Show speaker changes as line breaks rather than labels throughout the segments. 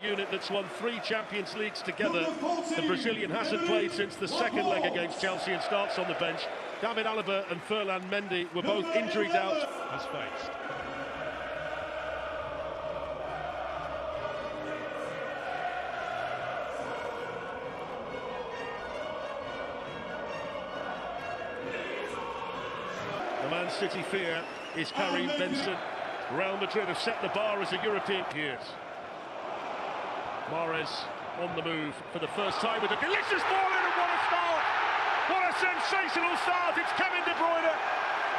Unit that's won 3 Champions Leagues together. The Brazilian hasn't played since the second leg against Chelsea and starts on the bench. David Alaba and Ferland Mendy were both injured out.
As faced.
The Man City fear is Karim Benzema. Real Madrid have set the bar as a European. Here's Mahrez on the move for the first time with a delicious ball in, and what a start! What a sensational start! It's Kevin De Bruyne.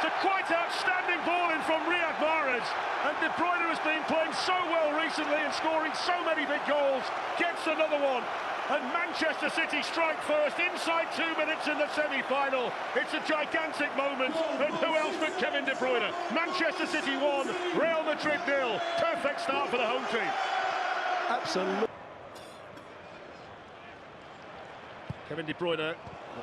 It's a quite outstanding ball in from Riyad Mahrez, and De Bruyne has been playing so well recently and scoring so many big goals. Gets another one, and Manchester City strike first inside 2 minutes in the semi-final. It's a gigantic moment, and who else but Kevin De Bruyne? Manchester City 1, Real Madrid 0. Perfect start for the home team.
Absolutely.
Kevin De Bruyne,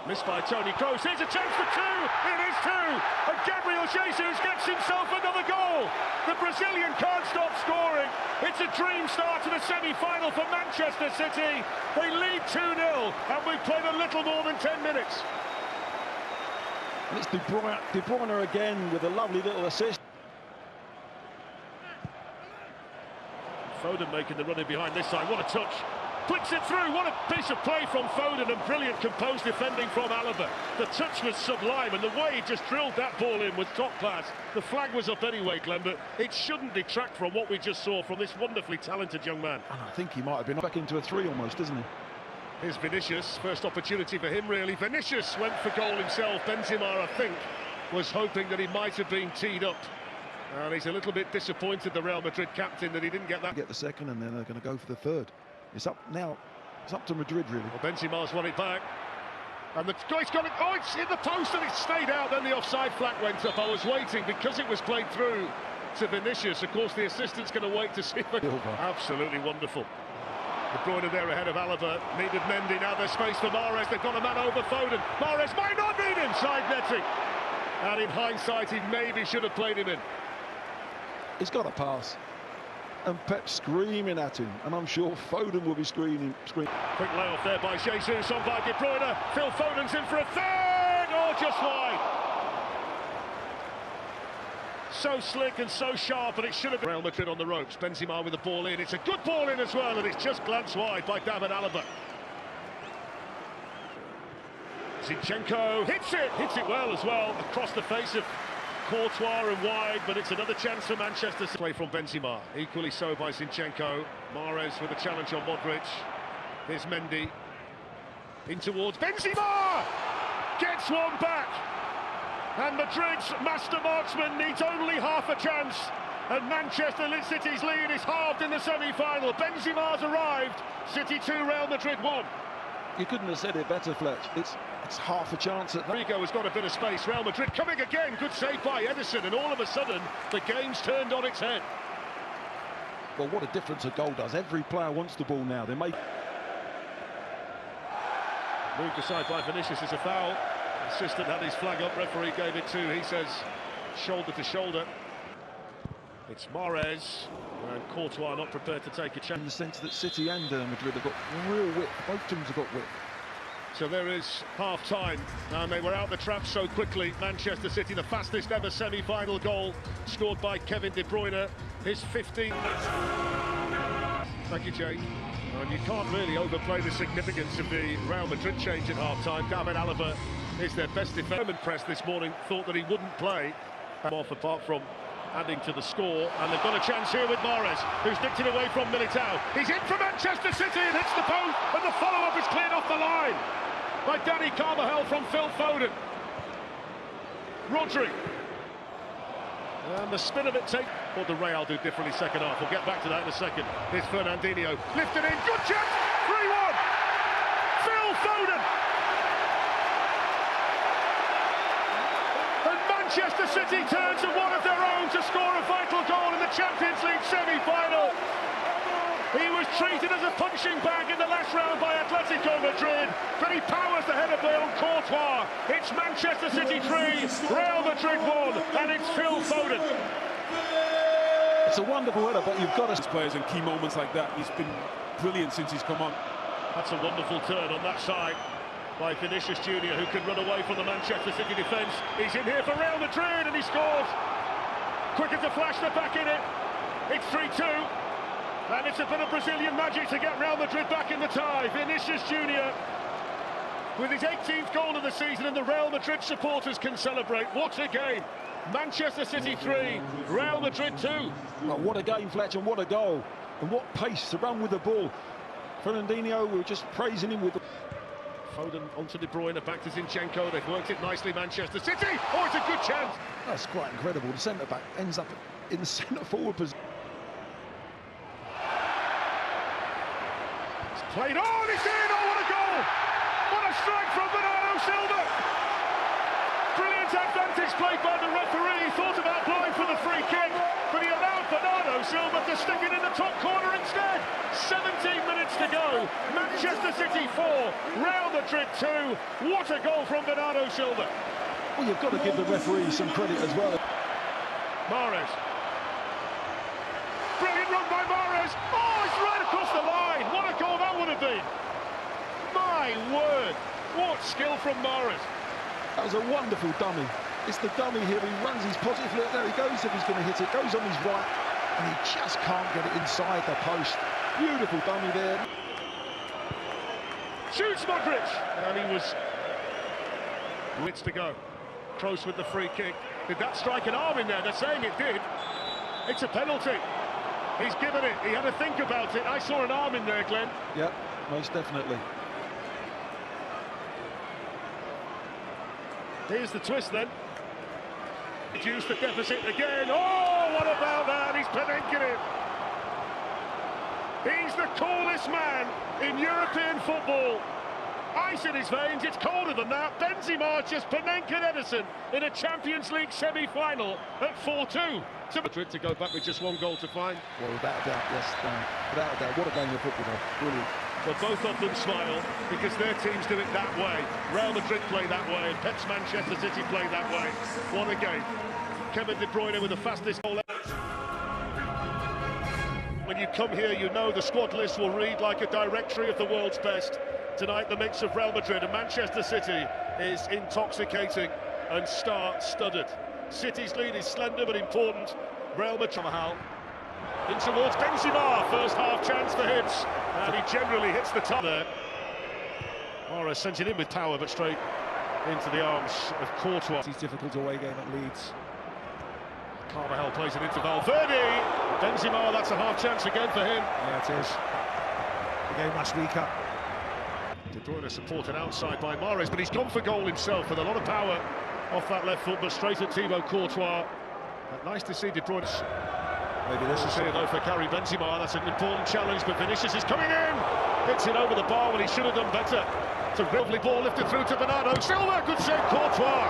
missed by Toni Kroos. Here's a chance for 2. It is 2. And Gabriel Jesus gets himself another goal. The Brazilian can't stop scoring. It's a dream start to the semi-final for Manchester City. They lead 2-0, and we've played a little more than 10 minutes.
And it's De Bruyne again with a lovely little assist.
Foden making the running behind this time. What a touch. Flicks it through. What a piece of play from Foden, and brilliant composed defending from Alaba. The touch was sublime, and the way he just drilled that ball in was top class. The flag was up anyway, Glenn, but it shouldn't detract from what we just saw from this wonderfully talented young man.
And I think he might have been back into a 3 almost, isn't he?
Here's Vinicius. First opportunity for him, really. Vinicius went for goal himself. Benzema, I think, was hoping that he might have been teed up. And he's a little bit disappointed, the Real Madrid captain, that he didn't get that.
Get the second, and then they're going to go for the third. It's up now. It's up to Madrid, really.
Well, Benzema's won it back. And the guy's got it. Oh, it's in the post and it's stayed out. Then the offside flag went up. I was waiting because it was played through to Vinicius. Of course, the assistant's going to wait to see. Absolutely wonderful. De Bruyne there ahead of Alaba. Needed Mendy. Now there's space for Mahrez. They've got a man over Foden. Mahrez might not need him. Side netting. And in hindsight, he maybe should have played him in.
He's got a pass. And Pep screaming at him, and I'm sure Foden will be screaming.
Quick layoff there by Jesus, on by De Bruyne. Phil Foden's in for a third, or just wide. So slick and so sharp, and it should have been. Real Madrid on the ropes. Benzema with the ball in. It's a good ball in as well, and it's just glanced wide by David Alaba. Zinchenko hits it well as well, across the face of Courtois and wide, but it's another chance for Manchester City. Play from Benzema, equally so by Zinchenko. Mahrez with a challenge on Modric. Here's Mendy. In towards Benzema! Gets one back! And Madrid's master marksman needs only half a chance. And Manchester City's lead is halved in the semi-final. Benzema's arrived. City 2, Real Madrid 1.
You couldn't have said it better, Fletch. It's half a chance at that.
Rigo has got a bit of space. Real Madrid coming again. Good save by Edison, and all of a sudden the game's turned on its head.
Well, what a difference a goal does. Every player wants the ball now. They make.
Moved aside by Vinicius is a foul. Assistant had his flag up. Referee gave it to. He says shoulder to shoulder. It's Mahrez, and Courtois not prepared to take a chance.
In the sense that City and Madrid have got real width. Both teams have got width.
So there is half-time, and they were out the trap so quickly. Manchester City, the fastest ever semi-final goal, scored by Kevin De Bruyne, his 15th. Thank you, Jay. And you can't really overplay the significance of the Real Madrid change at half-time. David Alaba is their best defender. Press this morning thought that he wouldn't play. Off apart from adding to the score, and they've got a chance here with Mahrez, who's nicked it away from Militao. He's in for Manchester City and hits the post, and the follow-up is cleared off the line by Danny Carvajal from Phil Foden. Rodri. And the spin of it take. What the Real do differently second half. We'll get back to that in a second. Here's Fernandinho. Lifted in. Good chance. 3-1. Phil Foden. And Manchester City turn to one of their own to score a vital goal in the Champions League semi-final. He was treated as a punching bag in the last round by Atletico Madrid, but he powers the header play on Courtois. It's Manchester City 3, Real Madrid 1, and it's Phil Foden.
It's a wonderful header, but you've got to...
Players in key moments like that, he's been brilliant since he's come on.
That's a wonderful turn on that side by Vinicius Junior, who can run away from the Manchester City defence. He's in here for Real Madrid and he scores. Quick as a flash, they're back in it. It's 3-2. And it's a bit of Brazilian magic to get Real Madrid back in the tie. Vinicius Junior with his 18th goal of the season, and the Real Madrid supporters can celebrate. What a game. Manchester City 3, Real Madrid 2.
Oh, what a game, Fletcher, and what a goal. And what pace to run with the ball. Fernandinho, we were just praising him with the...
Foden onto De Bruyne, back to Zinchenko. They've worked it nicely, Manchester City. Oh, it's a good chance.
That's quite incredible. The centre-back ends up in the centre-forward position.
It's played on, it's in. Oh, what a goal. What a strike from Bernardo Silva. Brilliant advantage played by the referee. He thought about blowing for the free kick, but he allowed Bernardo Silva to stick it in the top corner instead. 17 minutes to go. Manchester City 4, Real Madrid 2. What a goal from Bernardo Silva.
Well, you've got to give the referee some credit as well.
Mahrez. Brilliant run by Mahrez. Oh, it's right across the line. What a goal that would have been. My word. What skill from Mahrez.
That was a wonderful dummy. It's the dummy here. He runs his positive. Look, there he goes. If he's going to hit it, goes on his right, and he just can't get it inside the post. Beautiful dummy there.
Shoots Modric, and he was minutes to go. Kroos with the free kick. Did that strike an arm in there? They're saying it did. It's a penalty. He's given it. He had to think about it. I saw an arm in there, Glenn.
Yep, most definitely.
Here's the twist then. Reduce the deficit again. Oh, what about that? He's penenking it. He's the coolest man in European football. Ice in his veins, it's colder than that. Benzema just penenken Edison in a Champions League semi-final at 4-2. To Madrid to go back with just one goal to find.
Well, without a doubt, yes. Without a doubt, what a game of football. Brilliant.
But both of them smile because their teams do it that way. Real Madrid play that way and Pep's Manchester City play that way. What a game. Kevin De Bruyne with the fastest goal ever. When you come here, you know the squad list will read like a directory of the world's best. Tonight, the mix of Real Madrid and Manchester City is intoxicating and star-studded. City's lead is slender but important. Real Madrid in towards Benzema, first half chance for hits, and he generally hits the top there. Mahrez sends it in with power, but straight into the arms of Courtois.
It's difficult away game at Leeds.
Carvajal plays it into Valverde. Benzema, that's a half chance again for him.
Yeah, it is. The game last week up.
De Bruyne supported outside by Mahrez, but he's gone for goal himself with a lot of power off that left foot, but straight at Thibaut Courtois. Nice to see De Bruyne.
Maybe this is
here though for Karim Benzema. That's an important challenge, but Vinicius is coming in. Hits it over the bar when he should have done better. It's a lovely ball lifted through to Bernardo Silva. Good save, Courtois.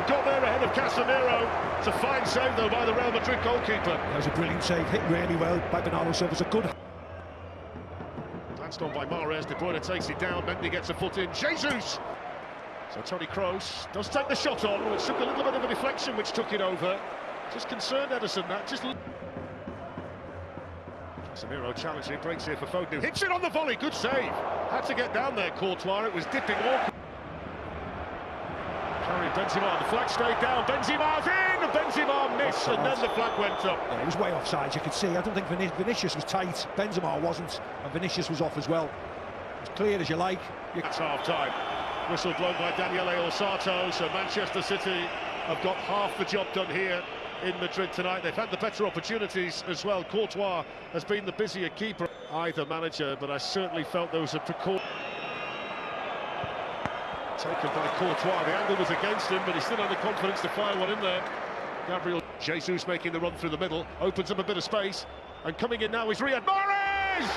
Got there ahead of Casemiro. It's a fine save though by the Real Madrid goalkeeper.
That was a brilliant save, hit really well by Bernardo Silva. It's a good.
Glanced on by Mahrez. De Bruyne takes it down. Mendy gets a foot in. Jesus. So Toni Kroos does take the shot on, which took a little bit of a deflection, which took it over. Just concerned Edison that. Just. Casemiro challenging, breaks here for Foden, hits it on the volley, good save. Had to get down there, Courtois, it was dipping awkward. Karim Benzema, the flag stayed down, Benzema's in, Benzema missed, and then the flag went up.
Yeah, it was way offside, you could see. I don't think Vinicius was tight, Benzema wasn't, and Vinicius was off as well. As clear as you like.
That's half-time. Whistle blown by Daniele Orsato, so Manchester City have got half the job done here in Madrid tonight. They've had the better opportunities as well. Courtois has been the busier keeper, either manager, but I certainly felt there was a precaution taken by Courtois. The angle was against him, but he still had the confidence to fire one in there. Gabriel Jesus making the run through the middle, opens up a bit of space, and coming in now is Riyad Mahrez!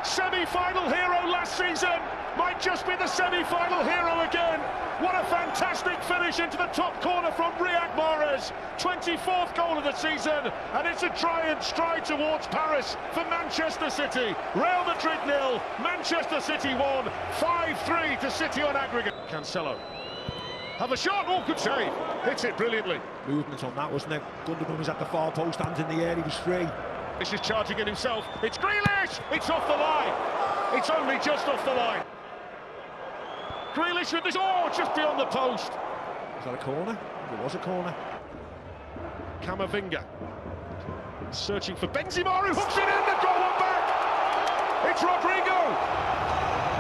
Semi-final hero last season, might just be the semi-final hero again. What a fantastic finish into the top corner from Riyad Mahrez. 24th goal of the season, and it's a giant stride towards Paris for Manchester City. Real Madrid 0, Manchester City 1, 5-3 to City on aggregate. Cancelo. Have a shot, oh, good save. Hits it brilliantly.
Movement on that, wasn't it? Gundogan was at the far post, hands in the air, he was free.
This is charging in himself. It's Grealish! It's off the line. It's only just off the line. Grealish with this. Oh, just beyond the post.
Is that a corner? It was a corner.
Camavinga searching for Benzema, who hooks it in. They've got one back. It's Rodrigo.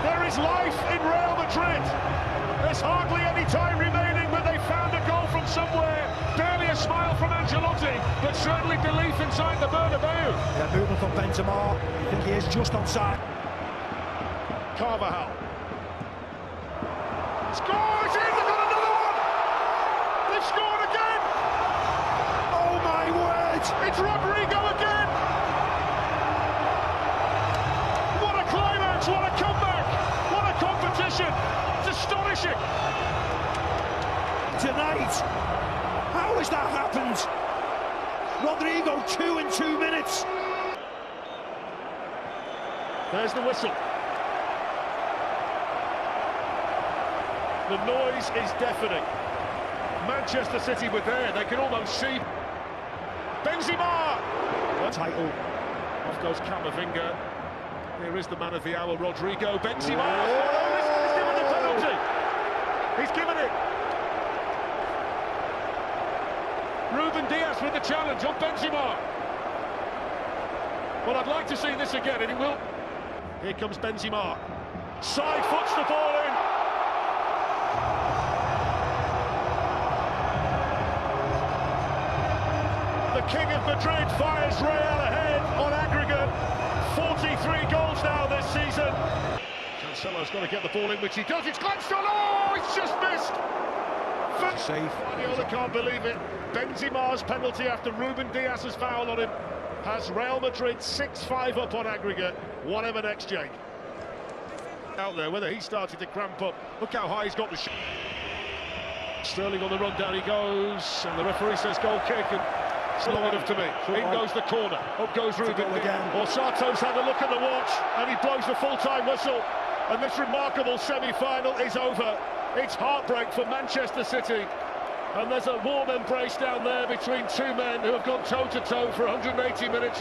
There is life in Real Madrid. There's hardly any time remaining, but they found a goal from somewhere. Barely a smile from Ancelotti, but certainly belief inside the Bernabeu.
Yeah, movement from Benzema. I think he is just onside.
Carvajal. Scores! In! They've got another one! They've scored again!
Oh my word!
It's Rodrigo again! What a climax! What a comeback! What a competition! It's astonishing!
Tonight! How has that happened? Rodrigo, 2 in 2 minutes.
There's the whistle. The noise is deafening. Manchester City were there, they can almost see. Benzema!
Title.
Off goes Camavinga. Here is the man of the hour, Rodrigo. Benzema! Oh, he's given the penalty! He's given it! Ruben Dias with the challenge on Benzema. Well, I'd like to see this again, and it will. Here comes Benzema. Side foots the ball in. The King of Madrid fires Real ahead on aggregate. 43 goals now this season. Cancelo's got to get the ball in, which he does. It's glanced on. Oh, it's just missed.
Safe.
Guardiola can't believe it. Benzema's penalty after Ruben Dias's foul on him has Real Madrid 6-5 up on aggregate. Whatever next, Jake. Out there, whether he started to cramp up. Look how high he's got the shot. Sterling on the run, down he goes, and the referee says goal kick, and it's long enough to me. In goes the corner, up goes Ruben again. Orsato's had a look at the watch, and he blows the full-time whistle, and this remarkable semi-final is over. It's heartbreak for Manchester City, and there's a warm embrace down there between two men who have gone toe-to-toe for 180 minutes.